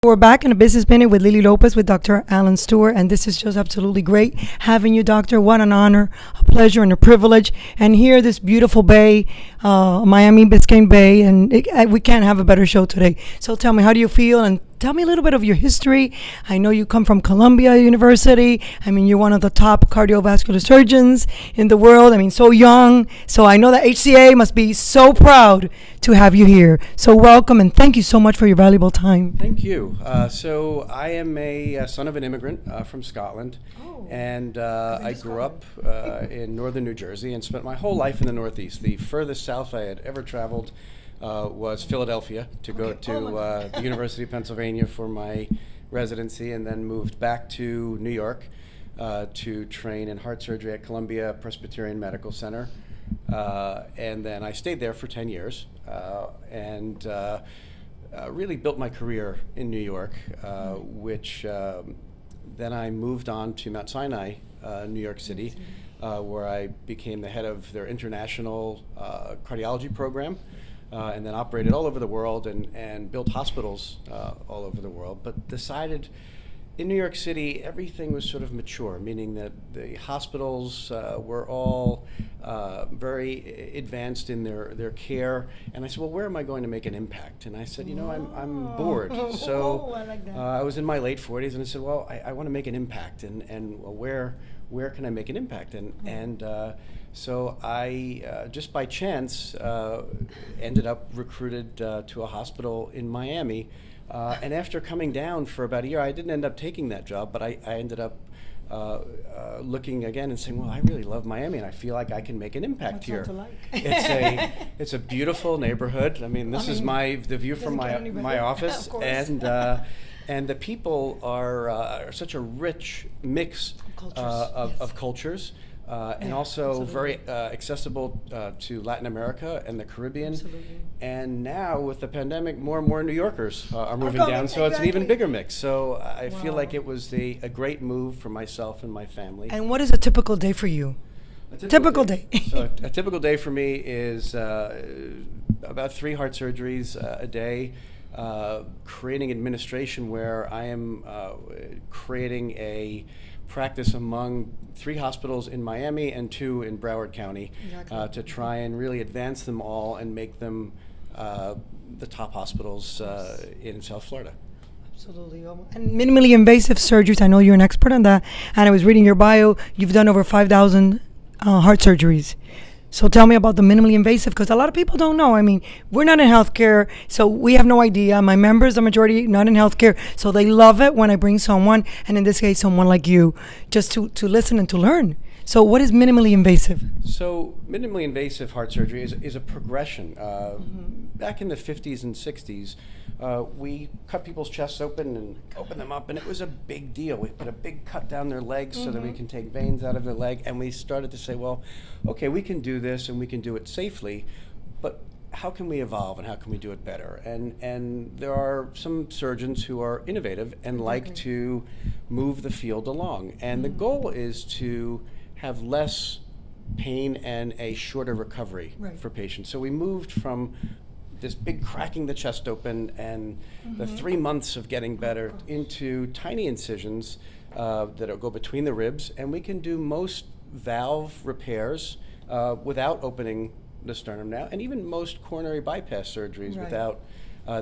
We're back in a business minute with Lily Lopez with Dr. Allan Stewart, and this is just absolutely great having you, Doctor. What an honor, a pleasure, and a privilege. And here, this beautiful bay, Miami Biscayne Bay, and we can't have a better show today. So tell me, how do you feel? And tell me a little bit of your history. I know you come from Columbia University. I mean, you're one of the top cardiovascular surgeons in the world. I mean, so young. So I know that HCA must be so proud to have you here. So welcome, and thank you so much for your valuable time. Thank you. So I am a son of an immigrant from Scotland, and I grew up in northern New Jersey and spent my whole life in the Northeast. The furthest south I had ever traveled was Philadelphia to go to the University of Pennsylvania for my residency, and then moved back to New York to train in heart surgery at Columbia Presbyterian Medical Center. And then I stayed there for 10 years and really built my career in New York, which then I moved on to Mount Sinai, New York City, where I became the head of their international cardiology program. And then operated all over the world and built hospitals all over the world, but decided in New York City everything was sort of mature, meaning that the hospitals were all very advanced in their care. And I said, well, where am I going to make an impact? And I said, I'm bored. So I like that. I was in my late 40s, and I said, well, I want to make an impact, and where can I make an impact? So I, just by chance, ended up recruited to a hospital in Miami. And after coming down for about a year, I didn't end up taking that job, but I ended up looking again and saying, well, I really love Miami, and I feel like I can make an impact here. It's a beautiful neighborhood. I mean, this is the view from my office, and the people are such a rich mix of cultures. And also very accessible to Latin America and the Caribbean. Absolutely. And now with the pandemic, more and more New Yorkers are moving down, so it's an even bigger mix. So I feel like it was a great move for myself and my family. And what is a typical day for you? Typical day. So a typical day for me is about 3 heart surgeries a day, creating administration where I am creating a practice among 3 hospitals in Miami and 2 in Broward County, to try and really advance them all and make them the top hospitals in South Florida. Absolutely. And minimally invasive surgeries, I know you're an expert on that, and I was reading your bio, you've done over 5,000 heart surgeries. So tell me about the minimally invasive, because a lot of people don't know. I mean, we're not in healthcare, so we have no idea. My members, the majority, not in healthcare, so they love it when I bring someone, and in this case, someone like you, just to listen and to learn. So what is minimally invasive? So minimally invasive heart surgery is a progression. Back in the 50s and 60s, we cut people's chests open and opened them up, and it was a big deal. We put a big cut down their legs so that we can take veins out of their leg, and we started to say, well, okay, we can do this and we can do it safely, but how can we evolve and how can we do it better? And there are some surgeons who are innovative and like to move the field along. And the goal is to have less pain and a shorter recovery for patients. So we moved from this big cracking the chest open and the 3 months of getting better into tiny incisions that go between the ribs, and we can do most valve repairs without opening the sternum now, and even most coronary bypass surgeries without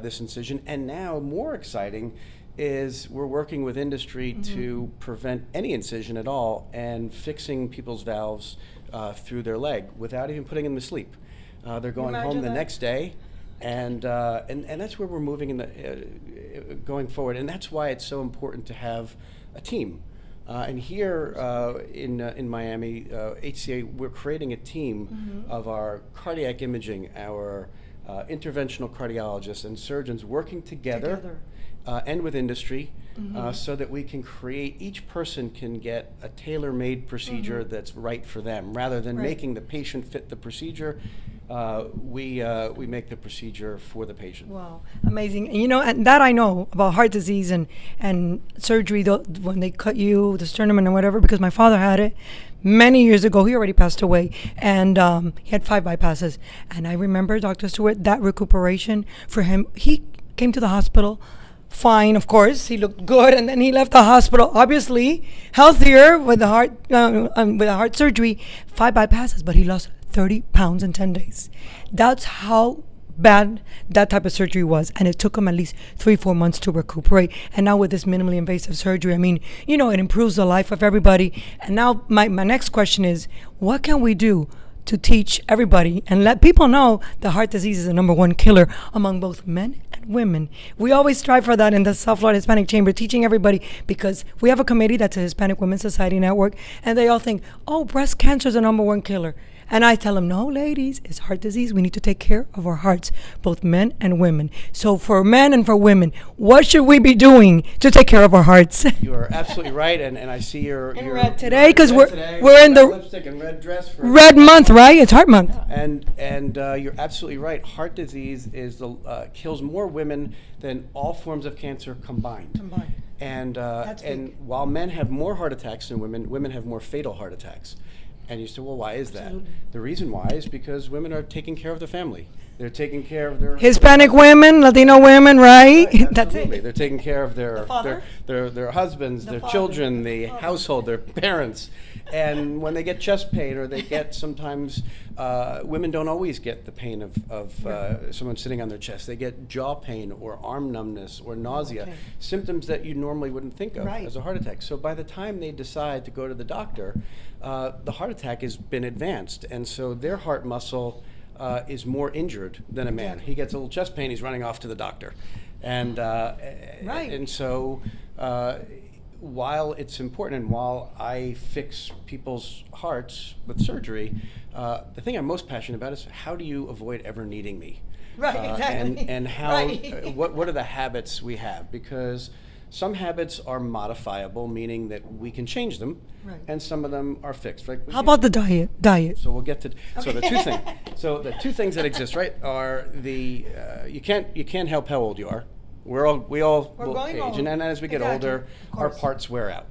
this incision. And now, more exciting is we're working with industry to prevent any incision at all and fixing people's valves through their leg without even putting them to sleep. They're going home the next day, and that's where we're moving going forward. And that's why it's so important to have a team. And here in Miami, HCA, we're creating a team of our cardiac imaging, our interventional cardiologists and surgeons working together. And with industry, so that we can create, each person can get a tailor-made procedure that's right for them, rather than making the patient fit the procedure. We make the procedure for the patient. Wow, amazing. And and that I know about heart disease and surgery, when they cut you, the sternum and whatever, because my father had it many years ago. He already passed away, and he had 5 bypasses. And I remember, Dr. Stewart, that recuperation for him, he came to the hospital fine, of course. He looked good, and then he left the hospital, obviously healthier with the heart surgery, 5 bypasses, but he lost 30 pounds in 10 days. That's how bad that type of surgery was, and it took him at least 3-4 months to recuperate. And now with this minimally invasive surgery, I mean, it improves the life of everybody. And now my next question is, what can we do to teach everybody and let people know that heart disease is the #1 killer among both men and women? We always strive for that in the South Florida Hispanic Chamber, teaching everybody, because we have a committee that's a Hispanic Women's Society Network, and they all think, oh, breast cancer is the #1 killer. And I tell them, no, ladies, it's heart disease. We need to take care of our hearts, both men and women. So for men and for women, what should we be doing to take care of our hearts? You are absolutely right, and I see your red today, because we're in the lipstick and red dress for red month, right? It's heart month. And you're absolutely right. Heart disease kills more women than all forms of cancer combined. And while men have more heart attacks than women, women have more fatal heart attacks. And you say, well, why is that? Absolutely. The reason why is because women are taking care of the family. They're taking care of their Hispanic women, Latino women, right? That's absolutely. it. They're taking care of their husbands, The their father. children, the household, their parents. And when they get chest pain, or they get sometimes, women don't always get the pain of someone sitting on their chest. They get jaw pain or arm numbness or nausea, symptoms that you normally wouldn't think of as a heart attack. So by the time they decide to go to the doctor, the heart attack has been advanced, and so their heart muscle is more injured than a man. He gets a little chest pain, he's running off to the doctor. And so while it's important, and while I fix people's hearts with surgery, the thing I'm most passionate about is, how do you avoid ever needing me? Right, exactly. And how, what are the habits we have? Because some habits are modifiable, meaning that we can change them, and some of them are fixed. Right? How about the diet? So we'll get to the two things. So the two things that exist, right, are you can't help how old you are. We all will age, old. and as we get older, our parts wear out,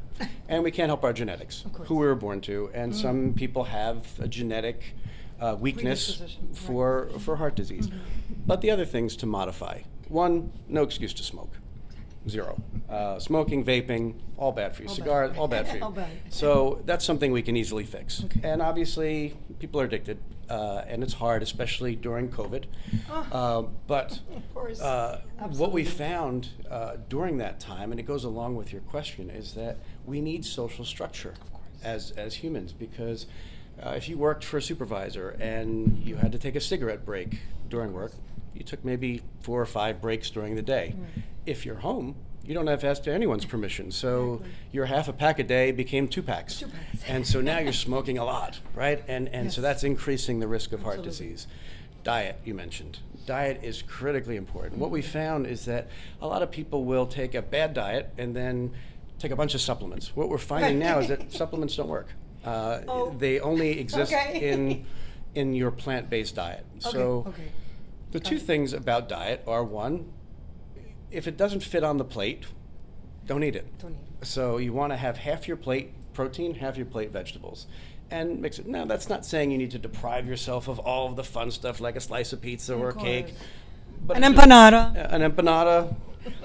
and we can't help our genetics, who we were born to, and some people have a genetic weakness for heart disease. But the other things to modify: 1, no excuse to smoke. 0. Smoking, vaping, all bad for you. Cigars, all bad for you. All bad. So that's something we can easily fix. And obviously, people are addicted, and it's hard, especially during COVID. But Of course. what we found during that time, and it goes along with your question, is that we need social structure as humans, because if you worked for a supervisor and you had to take a cigarette break during work, you took maybe 4 or 5 breaks during the day. If you're home, you don't have to ask anyone's permission. So your half a pack a day became 2 packs. And so now you're smoking a lot, right? And so that's increasing the risk of heart disease. Diet, you mentioned. Diet is critically important. What we found is that a lot of people will take a bad diet and then take a bunch of supplements. What we're finding now is that supplements don't work. They only exist in your plant-based diet. So the two things about diet are, 1, if it doesn't fit on the plate, don't eat it. So you want to have half your plate protein, half your plate vegetables, and mix it. Now, that's not saying you need to deprive yourself of all of the fun stuff like a slice of pizza or a cake. But an empanada. An empanada.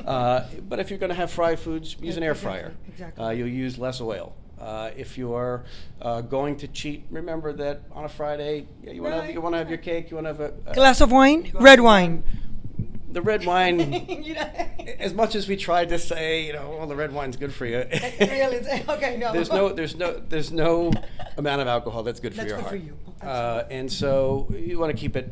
But if you're going to have fried foods, use an air fryer. You'll use less oil. If you're going to cheat, remember that on a Friday, you want to have your cake, you want to have a glass of wine, red wine. The red wine, as much as we tried to say, well, the red wine's good for you. There's no amount of alcohol that's good for your heart. And so you want to keep it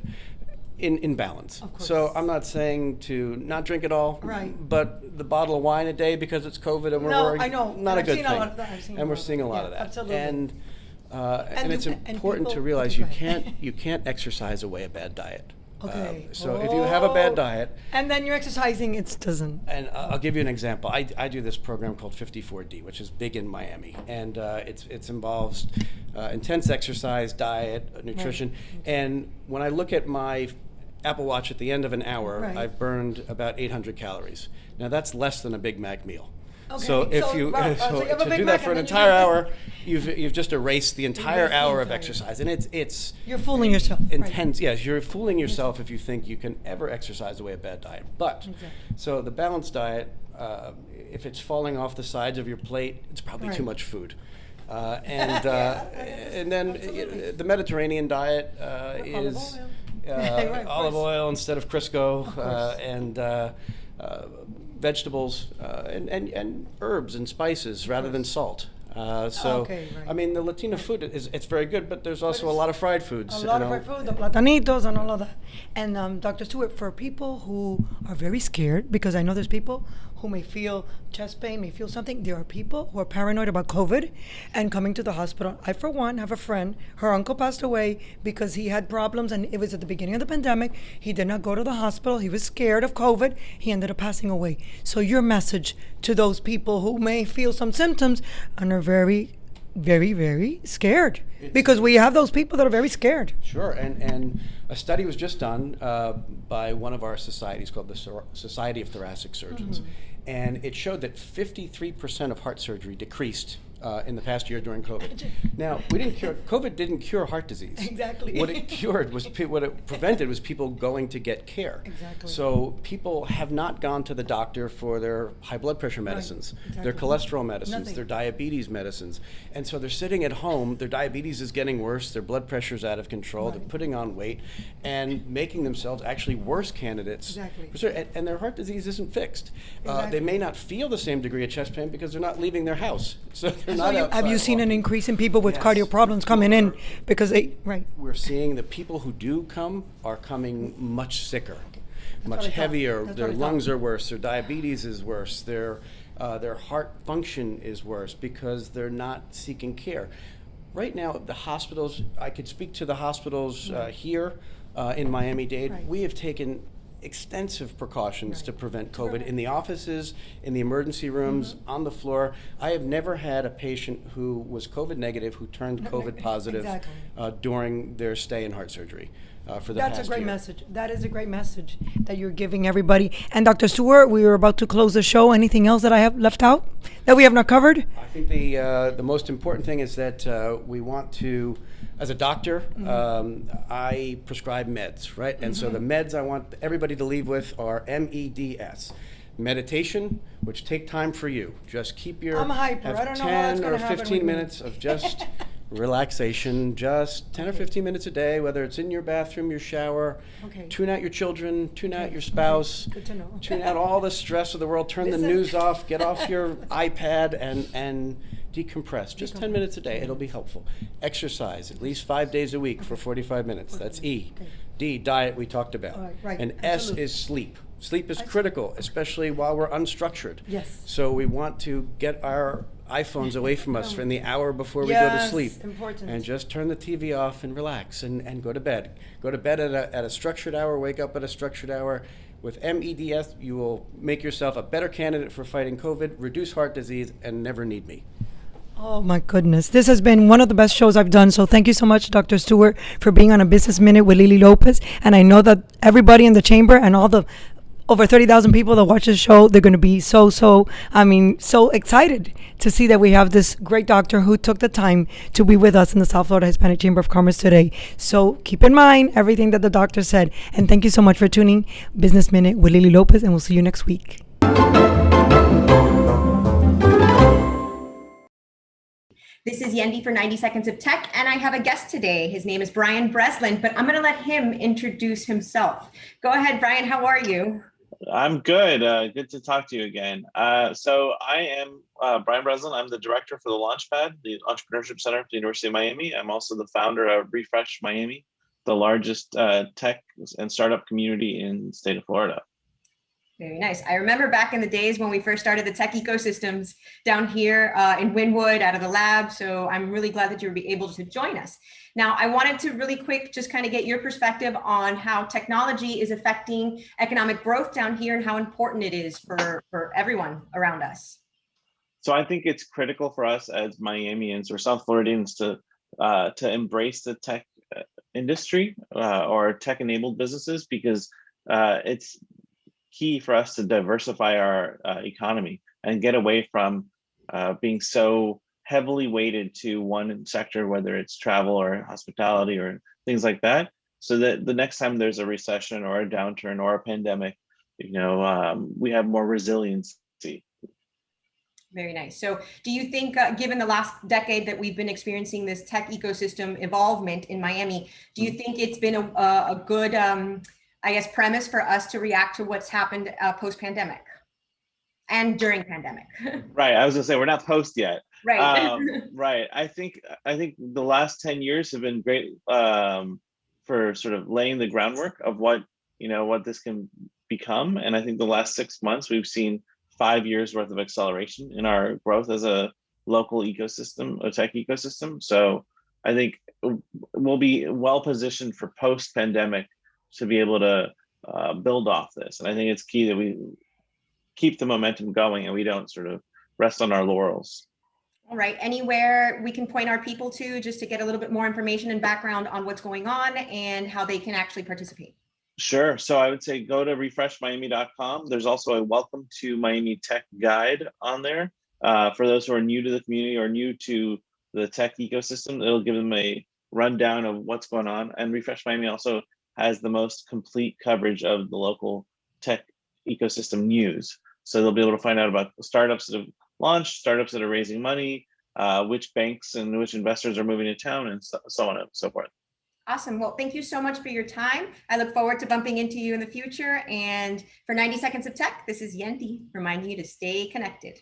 in balance. So I'm not saying to not drink it all, but the bottle of wine a day because it's COVID and I know. Not a good thing. And we're seeing a lot of that. Absolutely. And it's important to realize you can't exercise away a bad diet. So if you have a bad diet, and then you're exercising, it doesn't. And I'll give you an example. I do this program called 54D, which is big in Miami, and it involves intense exercise, diet, nutrition. And when I look at my Apple Watch at the end of an hour, I've burned about 800 calories. Now that's less than a Big Mac meal. So Okay, if you right, so you have a to Big do Mac that for and an then you entire eat- hour, you've just erased the entire erased the hour of entire- exercise, and it's You're fooling yourself. Right. intense. Yes, you're fooling yourself if you think you can ever exercise away a bad diet. But so the balanced diet, if it's falling off the sides of your plate, it's probably too Right. much food. And then the Mediterranean diet is Right, of olive course. oil instead of Crisco, course. and vegetables, and herbs and spices rather than salt. So, Okay, right. I mean, the Latino food it's very good, but there's also a lot of fried foods. A lot of fried food, the platanitos and all of that. And Dr. Stewart, for people who are very scared, because I know there's people who may feel chest pain, may feel something. There are people who are paranoid about COVID and coming to the hospital. I, for one, have a friend. Her uncle passed away because he had problems, and it was at the beginning of the pandemic. He did not go to the hospital. He was scared of COVID. He ended up passing away. So your message to those people who may feel some symptoms and are very, very, very scared, because we have those people that are very scared. Sure, and a study was just done by one of our societies called the Society of Thoracic Surgeons, and it showed that 53% of heart surgery decreased in the past year during COVID. Now, COVID didn't cure heart disease. Exactly. What it cured was, what it prevented was people going to get care. Exactly. So people have not gone to the doctor for their high blood pressure medicines, their exactly. cholesterol medicines, Nothing. their diabetes medicines. And so they're sitting at home, their diabetes is getting worse, their blood pressure's out of control, they're putting on weight, and making themselves actually worse candidates. Exactly. For surgery. And their heart disease isn't fixed. Exactly. They may not feel the same degree of chest pain because they're not leaving their house. So they're So not have outside you seen an walking. increase in people with Yes. cardio problems coming in because they, right? We're seeing the people who do come are coming much sicker, what I much thought. heavier. That's Their what I thought. lungs are worse. Their diabetes is worse. Their heart function is worse because they're not seeking care. Right now, the hospitals, I could speak to the hospitals here in Miami-Dade. Right. We have taken extensive precautions to prevent COVID in the offices, in the emergency rooms, on the floor. I have never had a patient who was COVID negative who turned COVID positive Exactly. during their stay in heart surgery for the That's past a great year. message. That is a great message that you're giving everybody. And Dr. Stewart, we are about to close the show. Anything else that I have left out that we have not covered? I think the most important thing is that we want to, as a doctor, I prescribe meds, right? And so the meds I want everybody to leave with are MEDS. Meditation, which take time for you. Just keep your I'm hyper. have I don't know how that's 10 gonna or happen 15 with me. minutes of just relaxation, just 10 or 15 minutes a day, whether it's in your bathroom, your shower. Okay. Tune out your children, tune out your spouse. Good to know. Tune out all the stress of the world, turn the Listen. news off, get off your iPad and decompress. Just 10 minutes a day, it'll be helpful. Exercise, at least 5 days a week for 45 minutes. That's E. Okay. D, diet we talked about. All right, And absolutely. S is sleep. Sleep is critical, especially while we're unstructured. Yes. So we want to get our iPhones away from us in the hour before we go to Yes, sleep. important. And just turn the TV off and relax and go to bed. Go to bed at a structured hour, wake up at a structured hour. With MEDS, you will make yourself a better candidate for fighting COVID, reduce heart disease, and never need me. Oh my goodness. This has been one of the best shows I've done. So thank you so much, Dr. Stewart, for being on a Business Minute with Lily Lopez. And I know that everybody in the chamber and all the over 30,000 people that watch this show, they're going to be so excited to see that we have this great doctor who took the time to be with us in the South Florida Hispanic Chamber of Commerce today. So keep in mind everything that the doctor said. And thank you so much for tuning Business Minute with Lily Lopez, and we'll see you next week. This is Yendi for 90 Seconds of Tech, and I have a guest today. His name is Brian Breslin, but I'm going to let him introduce himself. Go ahead, Brian. How are you? I'm good. Good to talk to you again. So I am Brian Breslin. I'm the director for the Launchpad, the Entrepreneurship Center at the University of Miami. I'm also the founder of Refresh Miami, the largest tech and startup community in the state of Florida. Very nice. I remember back in the days when we first started the tech ecosystems down here in Wynwood out of the lab. So I'm really glad that you were able to join us. Now, I wanted to really quick just kind of get your perspective on how technology is affecting economic growth down here and how important it is for everyone around us. So I think it's critical for us as Miamians or South Floridians to embrace the tech industry or tech-enabled businesses, because it's key for us to diversify our economy. and get away from being so heavily weighted to one sector, whether it's travel or hospitality or things like that, so that the next time there's a recession or a downturn or a pandemic, we have more resiliency. Very nice. So do you think, given the last decade that we've been experiencing this tech ecosystem evolvement in Miami, do you think it's been a good, I guess, premise for us to react to what's happened post-pandemic and during pandemic? Right. I was gonna say we're not post yet. Right. Right. I think the last 10 years have been great for sort of laying the groundwork of what this can become. And I think the last 6 months we've seen 5 years worth of acceleration in our growth as a local ecosystem, a tech ecosystem. So I think we'll be well positioned for post pandemic to be able to build off this. And I think it's key that we keep the momentum going and we don't sort of rest on our laurels. All right. Anywhere we can point our people to just to get a little bit more information and background on what's going on and how they can actually participate? Sure. So I would say go to refreshmiami.com. There's also a welcome to Miami tech guide on there. For those who are new to the community or new to the tech ecosystem, it'll give them a rundown of what's going on. And Refresh Miami also has the most complete coverage of the local tech ecosystem news. So they'll be able to find out about startups that have launched, startups that are raising money, which banks and which investors are moving to town, and so on and so forth. Awesome. Well, thank you so much for your time. I look forward to bumping into you in the future. And for 90 Seconds of Tech, this is Yendi reminding you to stay connected.